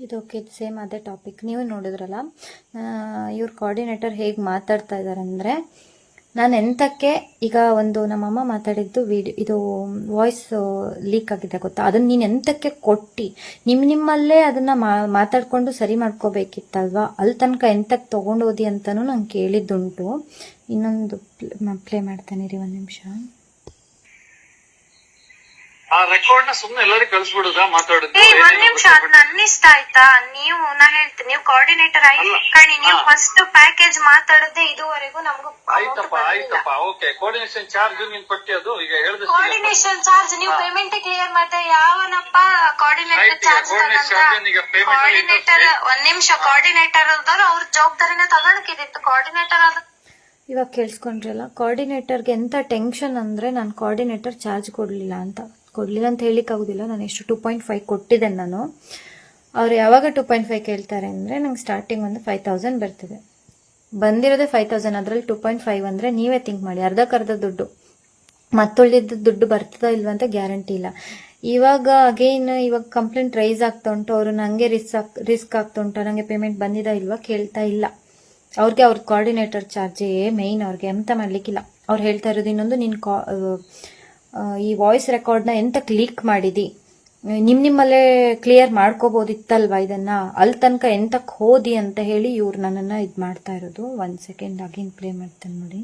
ಇದು okay, same ಅದೇ topic. ನೀವು ನೋಡಿದ್ರಲ್ಲ ಇವ್ರ ಕೋಆರ್ಡಿನೇಟರ್ ಹೇಗೆ ಮಾತಾಡ್ತಾ ಇದ್ದಾರೆ ಅಂದರೆ, ನಾನು ಎಂತಕ್ಕೆ ಈಗ ಒಂದು ನಮ್ಮಮ್ಮ ಮಾತಾಡಿದ್ದು ಇದು ವಾಯ್ಸ್ ಲೀಕ್ ಆಗಿದೆ ಗೊತ್ತಾ, ಅದನ್ನು ನೀನು ಎಂತಕ್ಕೆ ಕೊಟ್ಟು ನಿಮ್ಮಲ್ಲೇ ಅದನ್ನು ಮಾತಾಡಿಕೊಂಡು ಸರಿ ಮಾಡ್ಕೋಬೇಕಿತ್ತಲ್ವಾ, ಅಲ್ಲಿ ತನಕ ಎಂತಕ್ಕೆ ತೊಗೊಂಡೋದಿ ಅಂತಲೂ ನಂಗೆ ಕೇಳಿದ್ದುಂಟು. ಇನ್ನೊಂದು ಪ್ಲೇ ಮಾಡ್ತಾನೆ ರೀ, ಒಂದು ನಿಮಿಷ. ಆ ರೆಕಾರ್ಡ್ ನ ಸುಮ್ಮನೆ ಎಲ್ಲರಿಗೂ ಕಳಿಸ್ಬಿಡುದಾ ಮಾತಾಡೋದು? ಒಂದ್ ನಿಮಿಷ, ನನ್ನ ಇಷ್ಟ ಆಯ್ತಾ? ನಾ ಹೇಳ್ತೀನಿ, ನೀವು ಕೋಆರ್ಡಿನೇಟರ್ ಆಯ್ತು, ನೀವು ಫಸ್ಟ್ ಪ್ಯಾಕೇಜ್ ಮಾತಾಡದೆ ಇದುವರೆಗೂ ನಮಗೂ ಆಯ್ತಪ್ಪ ಓಕೆ. ಕೋಆರ್ಡಿನೇಷನ್ ಚಾರ್ಜ್ ನೀನ್ ಕೊಟ್ಟಿ, ಅದು ಈಗ ಹೇಳಿದ ಕೋಆರ್ಡಿನೇಷನ್ ಚಾರ್ಜ್ ನೀವು ಪೇಮೆಂಟ್ ಕ್ಲಿಯರ್ ಮಾಡ್ತಾ ಯಾವನಪ್ಪ ಕೋಆರ್ಡಿನೇಟರ್ ಚಾರ್ಜ್ ಕೋಆರ್ಡಿನೇಟರ್? ಒಂದ್ ನಿಮಿಷ, ಕೋಆರ್ಡಿನೇಟರ್ ಅವ್ರ ಜವಾಬ್ದಾರಿನ ತಗೊಳಕಿದಿತ್ತು. ಕೋಆರ್ಡಿನೇಟರ್ ಇವಾಗ ಕೇಳಿಸ್ಕೊಂಡ್ರಲ್ಲ, ಕೋಆರ್ಡಿನೇಟರ್ಗೆ ಎಂತ ಟೆನ್ಷನ್ ಅಂದರೆ, ನಾನು ಕೋಆರ್ಡಿನೇಟರ್ ಚಾರ್ಜ್ ಕೊಡಲಿಲ್ಲ ಅಂತ ಹೇಳಿಕ್ಕಾಗೋದಿಲ್ಲ. ನಾನು ಎಷ್ಟು 2.5 ಕೊಟ್ಟಿದ್ದೆ ನಾನು. ಅವ್ರು ಯಾವಾಗ 2.5 ಕೇಳ್ತಾರೆ ಅಂದರೆ, ನಂಗೆ ಸ್ಟಾರ್ಟಿಂಗ್ ಒಂದು 5,000 ಬರ್ತಿದೆ, ಬಂದಿರೋದೇ 5,000, ಅದರಲ್ಲಿ 2.5 ಅಂದರೆ ನೀವೇ ಥಿಂಕ್ ಮಾಡಿ, ಅರ್ಧಕ್ಕರ್ಧ ದುಡ್ಡು. ಮತ್ತುಳಿದ ದುಡ್ಡು ಬರ್ತದೋ ಇಲ್ವ ಅಂತ ಗ್ಯಾರಂಟಿ ಇಲ್ಲ. ಇವಾಗ ಇವಾಗ ಕಂಪ್ಲೇಂಟ್ ರೈಸ್ ಆಗ್ತಾ ಉಂಟು, ಅವರು ನನಗೆ ರಿಸ್ಕ್ ಆಗ್ತಾ ಉಂಟು, ನನಗೆ ಪೇಮೆಂಟ್ ಬಂದಿದಾ ಇಲ್ವಾ ಕೇಳ್ತಾ ಇಲ್ಲ. ಅವ್ರಿಗೆ ಅವ್ರ ಕೋಆರ್ಡಿನೇಟರ್ ಚಾರ್ಜೇ ಮೇಯ್ನ್, ಅವ್ರಿಗೆ ಎಂತ ಮಾಡ್ಲಿಕ್ಕಿಲ್ಲ. ಅವ್ರು ಹೇಳ್ತಾ ಇರೋದು ಇನ್ನೊಂದು, ನೀನು ಈ ವಾಯ್ಸ್ ರೆಕಾರ್ಡ್ನ ಎಂತಕ್ಕೆ ಲೀಕ್ ಮಾಡಿದಿ, ನಿಮ್ಮಲ್ಲೇ ಕ್ಲಿಯರ್ ಮಾಡ್ಕೋಬೋದಿತ್ತಲ್ವಾ ಇದನ್ನ, ಅಲ್ಲಿ ತನಕ ಎಂತಕ್ಕೆ ಹೋದಿ ಅಂತ ಹೇಳಿ ಇವ್ರು ನನ್ನನ್ನು ಇದು ಮಾಡ್ತಾ ಇರೋದು. 1 ಸೆಕೆಂಡ್ ಆಗಿನ ಪ್ಲೇ ಮಾಡ್ತೇನೆ ನೋಡಿ.